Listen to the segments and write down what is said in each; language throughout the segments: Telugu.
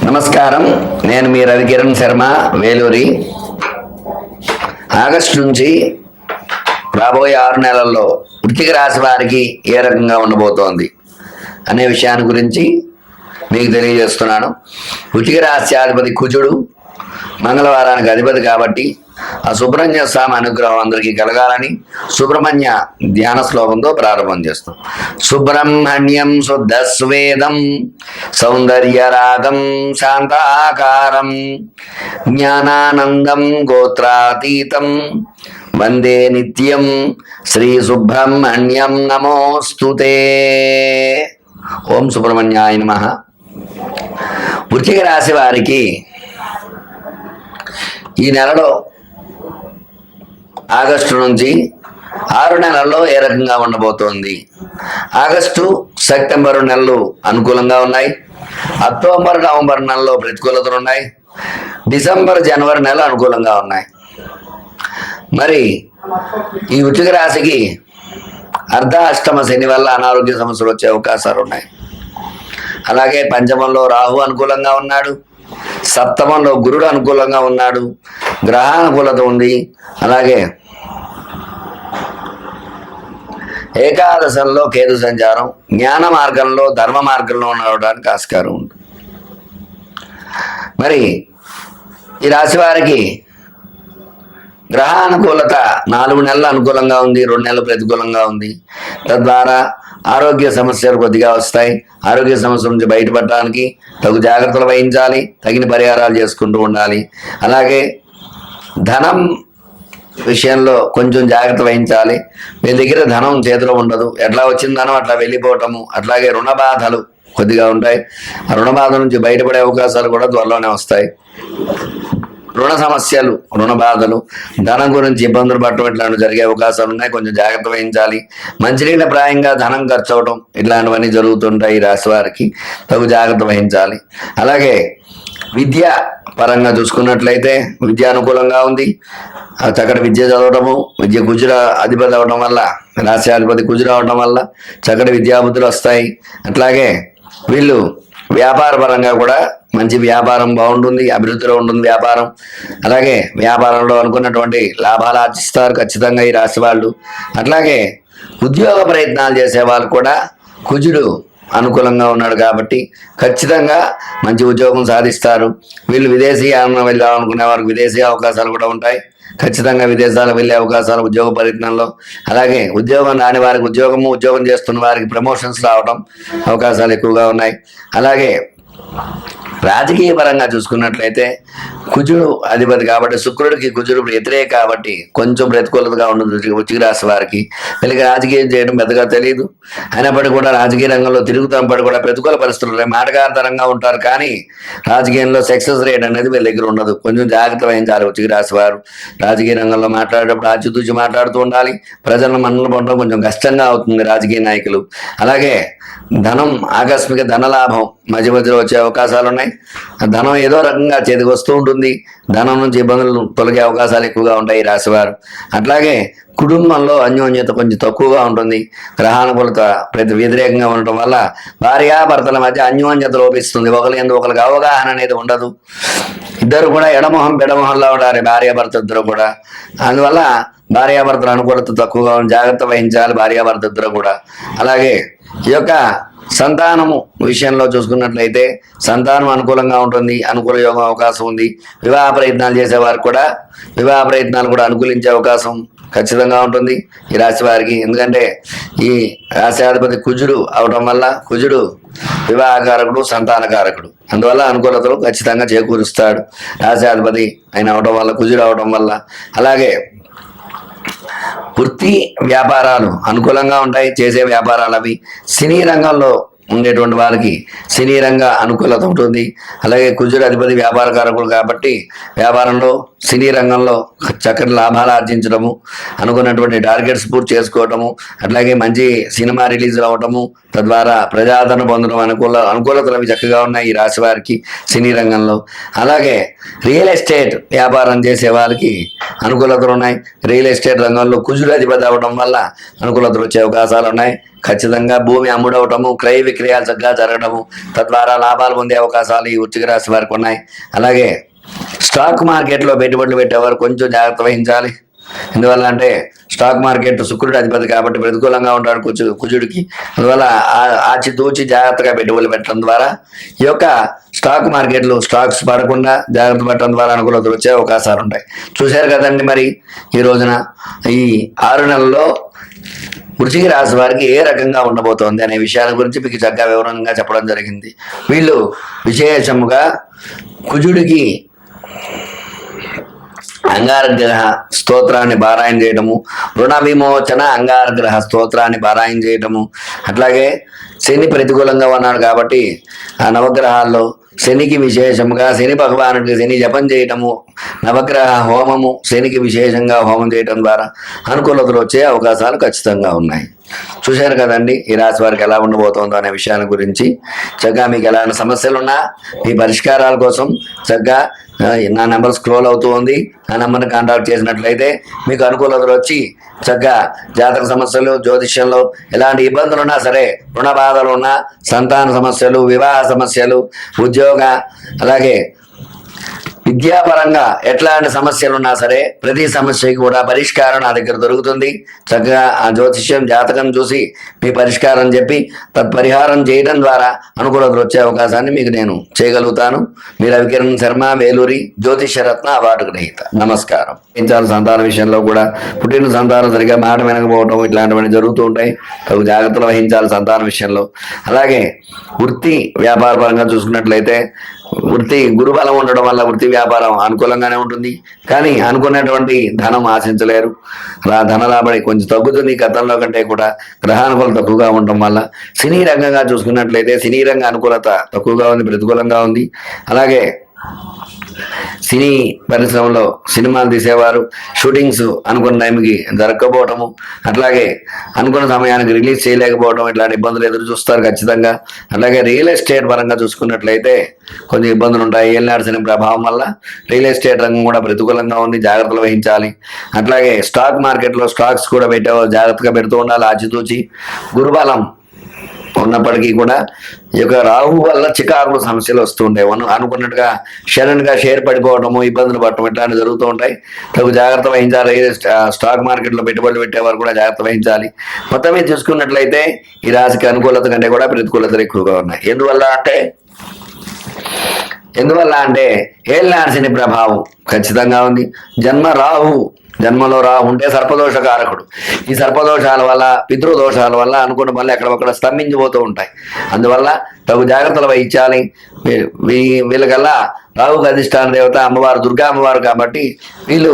నమస్కారం. నేను మీ రవికిరణ్ శర్మ, వేలూరి. ఆగస్టు నుంచి రాబోయే 6 నెలల్లో వృశ్చిక రాశి వారికి ఏ రకంగా ఉండబోతోంది అనే విషయాన్ని గురించి మీకు తెలియజేస్తున్నాను. వృశ్చిక రాశ్యాధిపతి కుజుడు మంగళవారానికి అధిపతి కాబట్టి ఆ సుబ్రహ్మణ్య స్వామి అనుగ్రహం అందరికీ కలగాలని సుబ్రహ్మణ్య ధ్యాన శ్లోకంతో ప్రారంభం చేస్తాం. సుబ్రహ్మణ్యం శుద్ధస్వేదం సౌందర్యరాగం శాంతాకారం జ్ఞానానందం గోత్రాతీతం వందే నిత్యం శ్రీ సుబ్రహ్మణ్యం నమోస్తుతే. ఓం సుబ్రహ్మణ్యాయ నమః. వృశ్చిక రాశి వారికి ఈ నెలలో ఆగస్టు నుంచి 6 నెలల్లో ఏ రకంగా ఉండబోతోంది? ఆగస్టు, సెప్టెంబరు నెలలు అనుకూలంగా ఉన్నాయి. అక్టోబర్, నవంబర్ నెలలో ప్రతికూలతలు ఉన్నాయి. డిసెంబర్, జనవరి నెలలు అనుకూలంగా ఉన్నాయి. మరి ఈ వృశ్చిక రాశికి అర్ధాష్టమ శని వల్ల అనారోగ్య సమస్యలు వచ్చే అవకాశాలు ఉన్నాయి. అలాగే పంచమంలో రాహు అనుకూలంగా ఉన్నాడు. సప్తమంలో గురుడు అనుకూలంగా ఉన్నాడు. గ్రహానుకూలత ఉంది. అలాగే ఏకాదశంలో కేతు సంచారం, జ్ఞాన మార్గంలో ధర్మ మార్గంలో ఉండడానికి ఆస్కారం ఉంది. మరి ఈ రాశి వారికి గ్రహానుకూలత 4 నెలలు అనుకూలంగా ఉంది, 2 నెలలు ప్రతికూలంగా ఉంది. తద్వారా ఆరోగ్య సమస్యలు కొద్దిగా వస్తాయి. ఆరోగ్య సమస్యల నుంచి బయటపడడానికి తగు జాగ్రత్తలు వహించాలి, తగిన పరిహారాలు చేసుకుంటూ ఉండాలి. అలాగే ధనం విషయంలో కొంచెం జాగ్రత్త వహించాలి. మీ దగ్గర ధనం చేతిలో ఉండదు, ఎట్లా వచ్చిన ధనం అట్లా వెళ్ళిపోవటము. అట్లాగే రుణ బాధలు కొద్దిగా ఉంటాయి. ఆ రుణ బాధ నుంచి బయటపడే అవకాశాలు కూడా త్వరలోనే వస్తాయి. రుణ సమస్యలు, రుణ బాధలు, ధనం గురించి ఇబ్బందులు పడటం ఇట్లాంటివి జరిగే అవకాశాలు ఉన్నాయి. కొంచెం జాగ్రత్త వహించాలి. మంచినీళ్ళ ప్రాయంగా ధనం ఖర్చు అవడం ఇట్లాంటివన్నీ జరుగుతుంటాయి. ఈ రాశి వారికి తగు జాగ్రత్త వహించాలి. అలాగే విద్య పరంగా చూసుకున్నట్లయితే విద్య అనుకూలంగా ఉంది. చక్కటి విద్య చదవటము, విద్య కుజుర అధిపతి అవడం వల్ల, రాశ్యాధిపతి కుజుర అవడం వల్ల చక్కటి విద్యాబుద్ధులు వస్తాయి. అట్లాగే వీళ్ళు వ్యాపార పరంగా కూడా మంచి వ్యాపారం బాగుంటుంది, అభివృద్ధిలో ఉంటుంది వ్యాపారం. అలాగే వ్యాపారంలో అనుకున్నటువంటి లాభాలు ఆర్జిస్తారు ఖచ్చితంగా ఈ రాశి వాళ్ళు. అట్లాగే ఉద్యోగ ప్రయత్నాలు చేసే వాళ్ళు కూడా కుజుడు అనుకూలంగా ఉన్నాడు కాబట్టి ఖచ్చితంగా మంచి ఉద్యోగం సాధిస్తారు. వీళ్ళు విదేశీయానం వెళ్ళాలనుకునే వారికి విదేశీ అవకాశాలు కూడా ఉంటాయి. ఖచ్చితంగా విదేశాలకు వెళ్ళే అవకాశాలు ఉద్యోగ ప్రయత్నంలో. అలాగే ఉద్యోగం రాని వారికి ఉద్యోగం చేస్తున్న వారికి ప్రమోషన్స్ రావడం అవకాశాలు ఎక్కువగా ఉన్నాయి. అలాగే రాజకీయ పరంగా చూసుకున్నట్లయితే కుజుడు అధిపతి కాబట్టి శుక్రుడికి కుజుడు వ్యతిరేక కాబట్టి కొంచెం ప్రతికూలతగా ఉంటుంది వృశ్చిక రాశి వారికి. వీళ్ళకి రాజకీయం చేయడం పెద్దగా తెలియదు. అయినప్పటికీ కూడా రాజకీయ రంగంలో తిరుగుతున్నప్పటికీ కూడా ప్రతికూల పరిస్థితులు మాటగారితరంగా ఉంటారు. కానీ రాజకీయంలో సక్సెస్ రేట్ అనేది వీళ్ళ దగ్గర ఉండదు. కొంచెం జాగ్రత్త వహించాలి వృశ్చిక రాశి వారు. రాజకీయ రంగంలో మాట్లాడేటప్పుడు ఆచితూచి మాట్లాడుతూ ఉండాలి. ప్రజలను మన్నలు పొందడం కొంచెం కష్టంగా అవుతుంది రాజకీయ నాయకులు. అలాగే ధనం, ఆకస్మిక ధనలాభం మధ్య మధ్యలో వచ్చే అవకాశాలు ఉన్నాయి. ధనం ఏదో రకంగా చేతికి వస్తూ ఉంటుంది. ధనం నుంచి ఇబ్బందులు తొలగే అవకాశాలు ఎక్కువగా ఉంటాయి ఈ రాశివారు. అట్లాగే కుటుంబంలో అన్యోన్యత కొంచెం తక్కువగా ఉంటుంది. గ్రహానుకూలత వ్యతిరేకంగా ఉండటం వల్ల భార్యాభర్తల మధ్య అన్యోన్యత లోపిస్తుంది. ఒకరికి అవగాహన అనేది ఉండదు. ఇద్దరు కూడా ఎడమొహం పెడమొహంలో ఉంటారు భార్యాభర్త ఇద్దరు కూడా. అందువల్ల భార్యాభర్తల అనుకూలత తక్కువగా జాగ్రత్త వహించాలి భార్యాభర్త ఇద్దరు కూడా. అలాగే ఈ యొక్క సంతానము విషయంలో చూసుకున్నట్లయితే సంతానం అనుకూలంగా ఉంటుంది. అనుకూల యోగం అవకాశం ఉంది. వివాహ ప్రయత్నాలు చేసేవారికి కూడా వివాహ ప్రయత్నాలు కూడా అనుకూలించే అవకాశం ఖచ్చితంగా ఉంటుంది ఈ రాశి వారికి. ఎందుకంటే ఈ రాశ్యాధిపతి కుజుడు అవడం వల్ల, కుజుడు వివాహకారకుడు, సంతానకారకుడు, అందువల్ల అనుకూలతలు ఖచ్చితంగా చేకూరుస్తాడు రాశ్యాధిపతి ఆయన అవడం వల్ల, కుజుడు అవడం వల్ల. అలాగే వృత్తి వ్యాపారాలు అనుకూలంగా ఉంటాయి. చేసే వ్యాపారాలు అవి. సినీ రంగంలో ఉండేటువంటి వారికి సినీ రంగ అనుకూలత ఉంటుంది. అలాగే కుజుడు అధిపతి వ్యాపారకారకుడు కాబట్టి వ్యాపారంలో, సినీ రంగంలో చక్కటి లాభాలు ఆర్జించడము, అనుకున్నటువంటి టార్గెట్స్ పూర్తి చేసుకోవటము, అట్లాగే మంచి సినిమా రిలీజ్ అవ్వటము, తద్వారా ప్రజాదరణ పొందడం అనుకూలతలు అవి చక్కగా ఉన్నాయి ఈ రాశి వారికి సినీ రంగంలో. అలాగే రియల్ ఎస్టేట్ వ్యాపారం చేసే వారికి అనుకూలతలు ఉన్నాయి. రియల్ ఎస్టేట్ రంగంలో కుజుడు అధిపతి అవ్వడం వల్ల అనుకూలతలు వచ్చే అవకాశాలు ఉన్నాయి. ఖచ్చితంగా భూమి అమ్ముడవటము, క్రయ విక్రయాలు చక్కగా జరగడము, తద్వారా లాభాలు పొందే అవకాశాలు ఈ వృశ్చిక రాశి వారికి ఉన్నాయి. అలాగే స్టాక్ మార్కెట్లో పెట్టుబడులు పెట్టేవారు కొంచెం జాగ్రత్త వహించాలి. ఎందువల్ల అంటే స్టాక్ మార్కెట్ శుక్రుడు అధిపతి కాబట్టి ప్రతికూలంగా ఉంటాడు కుజుడికి. అందువల్ల ఆచితూచి జాగ్రత్తగా పెట్టుబడులు పెట్టడం ద్వారా ఈ యొక్క స్టాక్ మార్కెట్లు స్టాక్స్ పడకుండా జాగ్రత్త పడటం ద్వారా అనుకూలతలు వచ్చే అవకాశాలు ఉంటాయి. చూశారు కదండి మరి ఈ రోజున ఈ 6 నెలల్లో వృశ్చిక రాశి వారికి ఏ రకంగా ఉండబోతోంది అనే విషయాల గురించి మీకు చక్కగా వివరంగా చెప్పడం జరిగింది. వీళ్ళు విశేషముగా కుజుడికి అంగారగ్రహ స్తోత్రాన్ని పారాయణ చేయటము, రుణ విమోచన అంగారగ్రహ స్తోత్రాన్ని పారాయణ చేయటము, అట్లాగే శని ప్రతికూలంగా ఉన్నాడు కాబట్టి ఆ నవగ్రహాల్లో శనికి విశేషంగా శని భగవానుడికి శని జపం చేయటము, నవగ్రహ హోమము శనికి విశేషంగా హోమం చేయటం ద్వారా అనుకూలతలు వచ్చే అవకాశాలు ఖచ్చితంగా ఉన్నాయి. చూశారు కదండి ఈ రాశి వారికి ఎలా ఉండబోతోందో అనే విషయాల గురించి. చక్కగా మీకు ఎలాంటి సమస్యలు ఉన్నా మీ పరిష్కారాల కోసం చక్కగా నా నెంబర్ స్క్రోల్ అవుతూ ఉంది. ఆ నెంబర్ని కాంటాక్ట్ చేసినట్లయితే మీకు అనుకూలతలు వచ్చి చక్కగా జాతక సమస్యలు, జ్యోతిష్యంలో ఎలాంటి ఇబ్బందులు ఉన్నా సరే, రుణ బాధలు ఉన్నా, సంతాన సమస్యలు, వివాహ సమస్యలు, ఉద్యోగ అలాగే విద్యాపరంగా ఎట్లాంటి సమస్యలు ఉన్నా సరే ప్రతి సమస్యకి కూడా పరిష్కారం నా దగ్గర దొరుకుతుంది. చక్కగా ఆ జ్యోతిష్యం జాతకం చూసి మీ పరిష్కారం చెప్పి తత్పరిహారం చేయడం ద్వారా అనుకూలతలు వచ్చే అవకాశాన్ని మీకు నేను చేయగలుగుతాను. మీరు రవికిరణ్ శర్మ, వేలూరి జ్యోతిష్యరత్న అవార్డు గ్రహీత. నమస్కారం. సంతాన విషయంలో కూడా పుట్టిన సంతానం సరిగా మాట వినకపోవటం ఇట్లాంటివన్నీ జరుగుతూ ఉంటాయి. తగు జాగ్రత్తలు వహించాలి సంతాన విషయంలో. అలాగే వృత్తి వ్యాపార పరంగా చూసుకున్నట్లయితే వృత్తి గురుబలం ఉండడం వల్ల వృత్తి వ్యాపారం అనుకూలంగానే ఉంటుంది. కానీ అనుకున్నటువంటి ధనం ఆశించలేరు. ధన రాబడి కొంచెం తగ్గుతుంది గతంలో కంటే కూడా. గ్రహానుకూలత తక్కువగా ఉండడం వల్ల సినీ రంగంగా చూసుకున్నట్లయితే సినీ రంగ అనుకూలత తక్కువగా ఉంది, ప్రతికూలంగా ఉంది. అలాగే సినీ పరిశ్రమలో సినిమాలు తీసేవారు షూటింగ్స్ అనుకున్న టైంకి జరగకపోవటము, అట్లాగే అనుకున్న సమయానికి రిలీజ్ చేయలేకపోవడం ఇట్లాంటి ఇబ్బందులు ఎదురు చూస్తారు ఖచ్చితంగా. అలాగే రియల్ ఎస్టేట్ పరంగా చూసుకున్నట్లయితే కొంచెం ఇబ్బందులు ఉంటాయి. ఏలినాడు శని ప్రభావం వల్ల రియల్ ఎస్టేట్ రంగం కూడా ప్రతికూలంగా ఉంది, జాగ్రత్తలు వహించాలి. అట్లాగే స్టాక్ మార్కెట్లో స్టాక్స్ కూడా పెట్టేవారు జాగ్రత్తగా పెడుతూ ఉండాలి ఆచితూచి. గురుబలం ఉన్నప్పటికీ కూడా ఈ యొక్క రాహు వల్ల చికాకులు సమస్యలు వస్తూ ఉంటాయి. అనుకున్నట్టుగా షడన్గా షేర్ పడిపోవడము, ఇబ్బందులు పడటం ఇట్లాంటివి జరుగుతూ ఉంటాయి. తగు జాగ్రత్త వహించాలి. స్టాక్ మార్కెట్లో పెట్టుబడులు పెట్టేవారు కూడా జాగ్రత్త వహించాలి. మొత్తం మీద చూసుకున్నట్లయితే ఈ రాశికి అనుకూలత కంటే కూడా ప్రతికూలతలు ఎక్కువగా ఉన్నాయి. ఎందువల్ల అంటే ఏలినాడు శని ప్రభావం ఖచ్చితంగా ఉంది. జన్మలో రాహు ఉంటే సర్పదోషకారకుడు. ఈ సర్పదోషాల వల్ల, పితృదోషాల వల్ల అనుకున్న పనులు ఎక్కడొక్కడ స్తంభించిపోతూ ఉంటాయి. అందువల్ల తగు జాగ్రత్తలు వహించాలి. వీళ్ళకల్లా రాహుకు అధిష్టాన దేవత అమ్మవారు దుర్గా అమ్మవారు కాబట్టి వీళ్ళు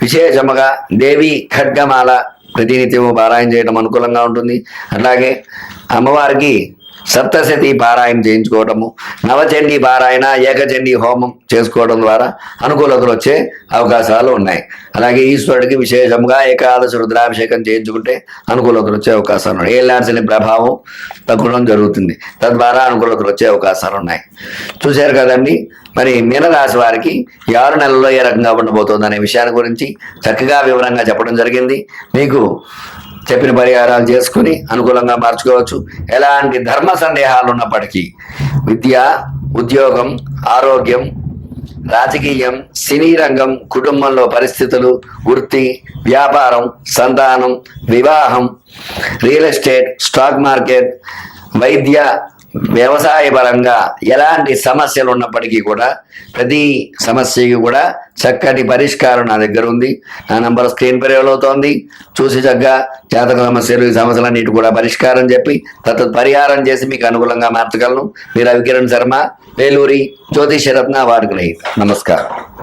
విశేషముగా దేవి ఖడ్గమాల ప్రతినిత్యము పారాయణ చేయడం అనుకూలంగా ఉంటుంది. అట్లాగే అమ్మవారికి సప్తశతి పారాయణ చేయించుకోవటము, నవచండీ పారాయణ, ఏకచండీ హోమం చేసుకోవడం ద్వారా అనుకూలతలు వచ్చే అవకాశాలు ఉన్నాయి. అలాగే ఈశ్వరుడికి విశేషంగా ఏకాదశి రుద్రాభిషేకం చేయించుకుంటే అనుకూలతలు వచ్చే అవకాశాలు ఉన్నాయి. ఏలినాడు శని ప్రభావం తగ్గడం జరుగుతుంది, తద్వారా అనుకూలతలు వచ్చే అవకాశాలు ఉన్నాయి. చూశారు కదండి మరి మీనరాశి వారికి 6 నెలల్లో ఏ రకంగా ఉండబోతోంది అనే విషయాన్ని గురించి చక్కగా వివరంగా చెప్పడం జరిగింది. మీకు చెప్పిన పరిహారాలు చేసుకుని అనుకూలంగా మార్చుకోవచ్చు. ఎలాంటి ధర్మ సందేహాలు ఉన్నప్పటికీ విద్య, ఉద్యోగం, ఆరోగ్యం, రాజకీయం, సినీ రంగం, కుటుంబంలో పరిస్థితులు, వృత్తి, వ్యాపారం, సంతానం, వివాహం, రియల్ ఎస్టేట్, స్టాక్ మార్కెట్, వైద్య, వ్యవసాయ పరంగా ఎలాంటి సమస్యలు ఉన్నప్పటికీ కూడా ప్రతి సమస్యకి కూడా చక్కటి పరిష్కారం నా దగ్గర ఉంది. నా నంబర్ స్క్రీన్ పై అవుతోంది. చూసి చక్కగా జాతక సమస్యలు, ఈ సమస్యలన్నిటి కూడా పరిష్కారం చెప్పి పరిహారం చేసి మీకు అనుకూలంగా మార్చగలను. మీరు రవికిరణ్ శర్మ, వేలూరి జ్యోతిష్యరత్న అవార్డు గ్రహీత. నమస్కారం.